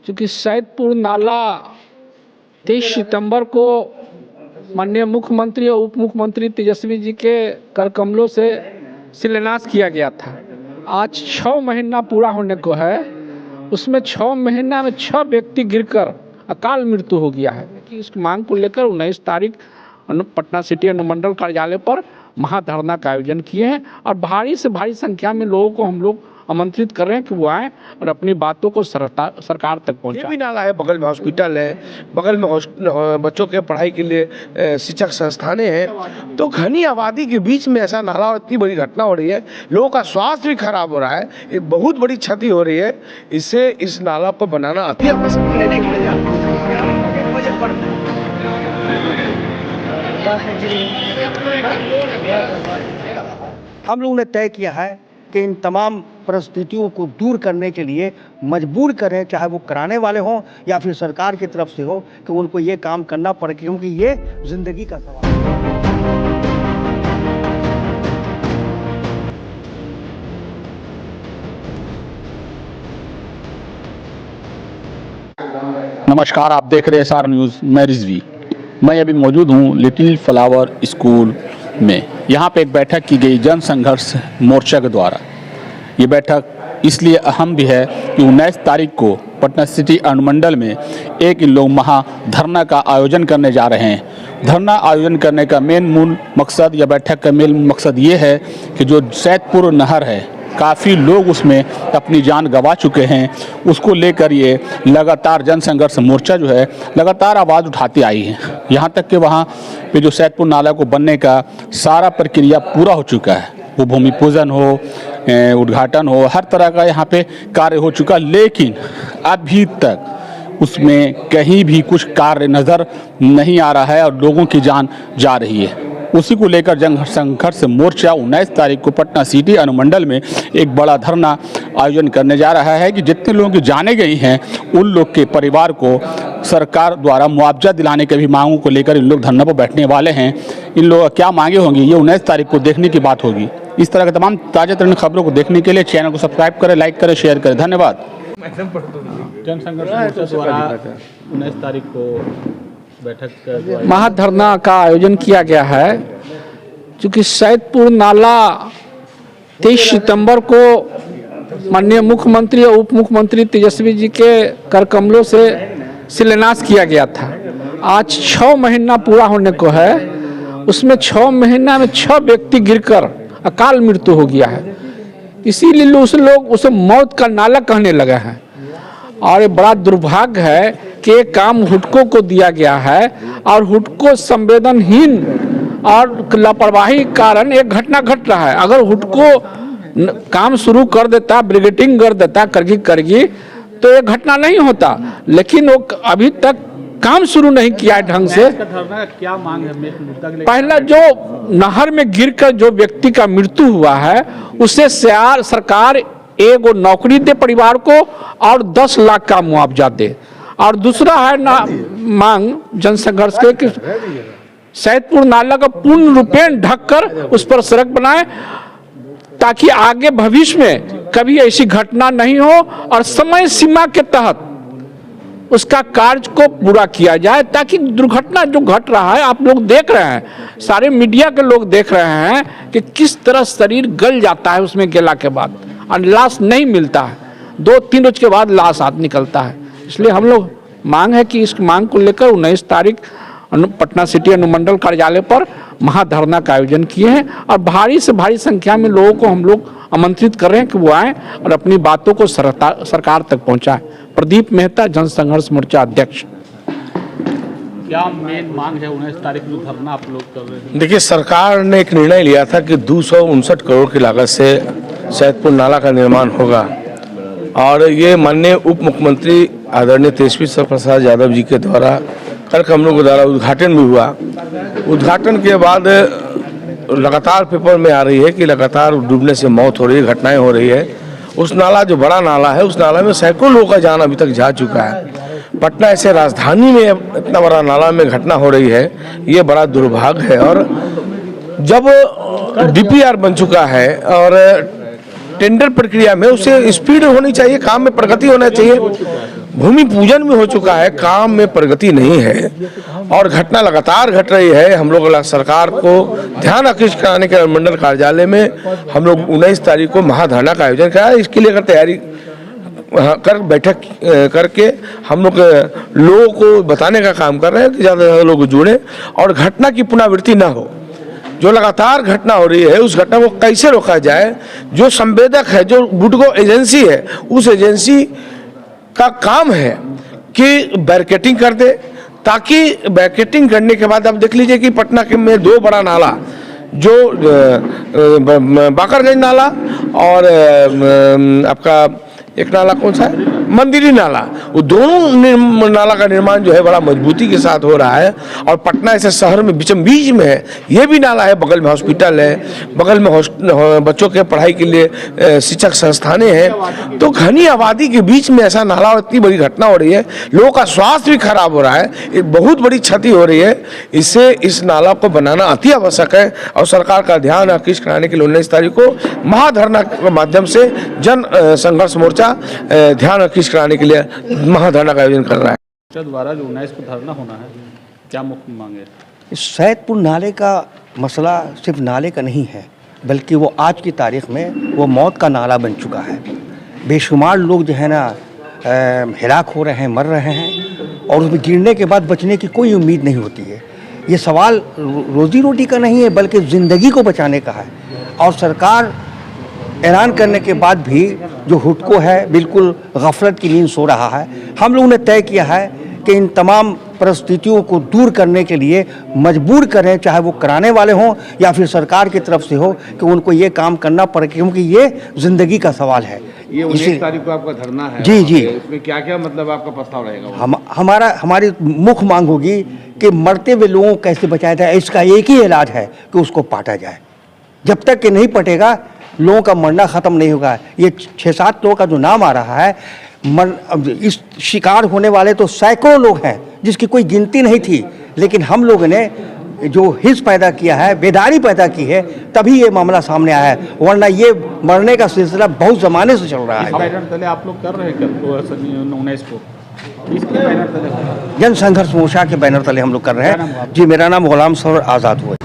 चूँकि सैदपुर नाला 23 सितंबर को माननीय मुख्यमंत्री और उप मुख्यमंत्री तेजस्वी जी के कर कमलों से शिलान्यास किया गया था। आज 6 महीना पूरा होने को है। उसमें 6 महीना में 6 व्यक्ति गिरकर अकाल मृत्यु हो गया है कि इस मांग को लेकर 19 तारीख पटना सिटी अनुमंडल कार्यालय पर महाधरना का आयोजन किए हैं और भारी से भारी संख्या में लोगों को हम लोग आमंत्रित कर रहे हैं कि वो आए और अपनी बातों को सरकार तक पहुंचाएं। ये भी नाला है, बगल में हॉस्पिटल है, बगल में बच्चों के पढ़ाई के लिए शिक्षक संस्थानें हैं। तो घनी आबादी के बीच में ऐसा नाला और इतनी बड़ी घटना हो रही है, लोगों का स्वास्थ्य भी खराब हो रहा है, एक बहुत बड़ी क्षति हो रही है। इससे इस नाला को बनाना अति आवश्यक हम लोगों ने तय किया है कि इन तमाम परिस्थितियों को दूर करने के लिए मजबूर करें, चाहे वो कराने वाले हों या फिर सरकार की तरफ से हो, कि उनको ये काम करना पड़े, क्योंकि ये जिंदगी का सवाल है। नमस्कार, आप देख रहे हैं SR न्यूज़। मैं रिजवी। मैं अभी मौजूद हूँ लिटिल फ्लावर स्कूल में। यहाँ पे एक बैठक की गई जन संघर्ष मोर्चा के द्वारा। ये बैठक इसलिए अहम भी है कि 19 तारीख को पटना सिटी अनुमंडल में एक लोग महाधरना का आयोजन करने जा रहे हैं। धरना आयोजन करने का मूल मकसद या बैठक का मेन मकसद ये है कि जो सैदपुर नहर है, काफ़ी लोग उसमें अपनी जान गंवा चुके हैं। उसको लेकर ये लगातार जन संघर्ष मोर्चा जो है लगातार आवाज़ उठाती आई है। यहाँ तक कि वहाँ पे जो सैदपुर नाला को बनने का सारा प्रक्रिया पूरा हो चुका है। वो भूमि पूजन हो, उद्घाटन हो, हर तरह का यहाँ पे कार्य हो चुका, लेकिन अभी तक उसमें कहीं भी कुछ कार्य नज़र नहीं आ रहा है और लोगों की जान जा रही है। उसी को लेकर जन संघर्ष मोर्चा 19 तारीख को पटना सिटी अनुमंडल में एक बड़ा धरना आयोजन करने जा रहा है कि जितने लोगों की जाने गई हैं उन लोग के परिवार को सरकार द्वारा मुआवजा दिलाने के भी मांगों को लेकर इन लोग धरना पर बैठने वाले हैं। इन लोगों क्या मांगे होंगी, ये 19 तारीख को देखने की बात होगी। इस तरह के तमाम ताज़ा तरीन खबरों को देखने के लिए चैनल को सब्सक्राइब करें, लाइक करें, शेयर करें। धन्यवाद। जन संघर्ष मोर्चा द्वारा 19 तारीख को बैठक महाधरना का आयोजन किया गया है। चूँकि सैदपुर नाला 23 सितंबर को माननीय मुख्यमंत्री और उप मुख्यमंत्री तेजस्वी जी के कर कमलों से शिलान्यास किया गया था। आज 6 महीना पूरा होने को है। उसमें 6 महीना में 6 व्यक्ति गिरकर अकाल मृत्यु हो गया है। इसीलिए लोग उसे मौत का नाला कहने लगे हैं। और ये बड़ा दुर्भाग्य है कि ये काम हुडको को दिया गया है और हुडको संवेदनहीन और लापरवाही के कारण एक घटना घट रहा है। अगर हुडको काम शुरू कर देता, ब्रिगेडिंग कर देता करगी तो ये घटना नहीं होता, लेकिन वो अभी तक काम शुरू नहीं किया है ढंग से। क्या मांग है? पहला जो नहर में गिरकर जो व्यक्ति का मृत्यु हुआ है उसे सरकार एगो नौकरी दे परिवार को और 10 लाख का मुआवजा दे। और दूसरा है मांग जनसंघर्ष के कि सैदपुर नाला का पूर्ण रूपेण ढककर उस पर सड़क बनाए, ताकि आगे भविष्य में कभी ऐसी घटना नहीं हो और समय सीमा के तहत उसका कार्य को पूरा किया जाए, ताकि दुर्घटना जो घट रहा है आप लोग देख रहे हैं, सारे मीडिया के लोग देख रहे हैं कि किस तरह शरीर गल जाता है उसमें गिला के बाद और लाश नहीं मिलता है। 2-3 रोज के बाद लाश हाथ निकलता है। इसलिए हम लोग मांग है कि इस मांग को लेकर 19 तारीख पटना सिटी अनुमंडल कार्यालय पर महाधरना का आयोजन किए हैं और भारी से भारी संख्या में लोगों को हम लोग आमंत्रित कर रहे हैं कि वो आए और अपनी बातों को सरकार तक पहुंचाएं। प्रदीप मेहता, जन संघर्ष मोर्चा अध्यक्ष। क्या मेन मांग है 19 तारीख को धरना आप लोग कर रहे हैं? देखिए, सरकार ने एक निर्णय लिया था कि 259 करोड़ की लागत से सैदपुर नाला का निर्माण होगा और ये माननीय उप मुख्यमंत्री आदरणीय तेजस्वी प्रसाद यादव जी के द्वारा कर कमलों के द्वारा उद्घाटन भी हुआ। उद्घाटन के बाद लगातार पेपर में आ रही है कि लगातार डूबने से मौत हो रही है, घटनाएं हो रही है। उस नाला जो बड़ा नाला है, उस नाला में सैकड़ों लोगों का जान अभी तक जा चुका है। पटना ऐसे राजधानी में इतना बड़ा नाला में घटना हो रही है, ये बड़ा दुर्भाग्य है। और जब DPR बन चुका है और टेंडर प्रक्रिया में उसे स्पीड होनी चाहिए, काम में प्रगति होना चाहिए। भूमि पूजन भी हो चुका है, काम में प्रगति नहीं है और घटना लगातार घट रही है। हम लोग सरकार को ध्यान आकृष्ट कराने के मंडल कार्यालय में हम लोग 19 तारीख को महाधरना का आयोजन करा। इसके लिए अगर तैयारी कर बैठक करके हम लोग लोगों को बताने का काम कर रहे हैं कि ज़्यादा से ज़्यादा लोग जुड़े और घटना की पुनरावृत्ति ना हो। जो लगातार घटना हो रही है उस घटना को कैसे रोका जाए। जो संवेदक है, जो बुडको एजेंसी है, उस एजेंसी का काम है कि बैरिकेटिंग कर दे, ताकि बैरिकेटिंग करने के बाद आप देख लीजिए कि पटना के में 2 बड़ा नाला, जो बाकरगंज नाला और आपका एक नाला कौन सा है, मंदिरी नाला, वो दोनों नाला का निर्माण जो है बड़ा मजबूती के साथ हो रहा है। और पटना ऐसे शहर में बीच में है, ये भी नाला है, बगल में हॉस्पिटल है, बगल में बच्चों के पढ़ाई के लिए शिक्षक संस्थानें हैं। तो घनी आबादी के बीच में ऐसा नाला और इतनी बड़ी घटना हो रही है, लोगों का स्वास्थ्य भी खराब हो रहा है, एक बहुत बड़ी क्षति हो रही है। इससे इस नाला को बनाना अति आवश्यक है और सरकार का ध्यान आकृष्ट कराने के लिए 19 तारीख को महाधरना के माध्यम से जन संघर्ष मोर्चा ध्यान आकृष्ट कराने के लिए महाधरना का आयोजन कर रहा है। द्वारा जो 19 को धरना होना है, क्या मुख्य मांगे? इस सैदपुर नाले का मसला सिर्फ नाले का नहीं है, बल्कि वो आज की तारीख में वो मौत का नाला बन चुका है। बेशुमार लोग जो है ना हिलाक हो रहे हैं, मर रहे हैं और उसमें गिरने के बाद बचने की कोई उम्मीद नहीं होती है। ये सवाल रोजी रोटी का नहीं है, बल्कि ज़िंदगी को बचाने का है। और सरकार ऐलान करने के बाद भी जो हुडको है बिल्कुल गफलत की नींद सो रहा है। हम लोगों ने तय किया है कि इन तमाम परिस्थितियों को दूर करने के लिए मजबूर करें, चाहे वो कराने वाले हों या फिर सरकार की तरफ से हो, कि उनको ये काम करना पड़े, क्योंकि ये ज़िंदगी का सवाल है। ये 19 तारीख को आपका धरना है। जी जी। इसमें क्या क्या मतलब आपका प्रस्ताव रहेगा? हमारी मुख्य मांग होगी कि मरते हुए लोगों को कैसे बचाया जाए। इसका एक ही इलाज है कि उसको पाटा जाए। जब तक कि नहीं पटेगा, लोगों का मरना ख़त्म नहीं होगा। ये 6-7 लोगों का जो नाम आ रहा है, इस शिकार होने वाले तो सैकड़ों लोग हैं जिसकी कोई गिनती नहीं थी, लेकिन हम लोगों ने जो हिस्स पैदा किया है, बेदारी पैदा की है, तभी ये मामला सामने आया है। वरना ये मरने का सिलसिला बहुत ज़माने से चल रहा है। बैनर तले आप लोग कर रहे हैं 19 को? किसके बैनर तले? जन संघर्ष मोर्चा के बैनर तले हम लोग कर रहे हैं। जी, मेरा नाम गुलाम सर आज़ाद हुआ।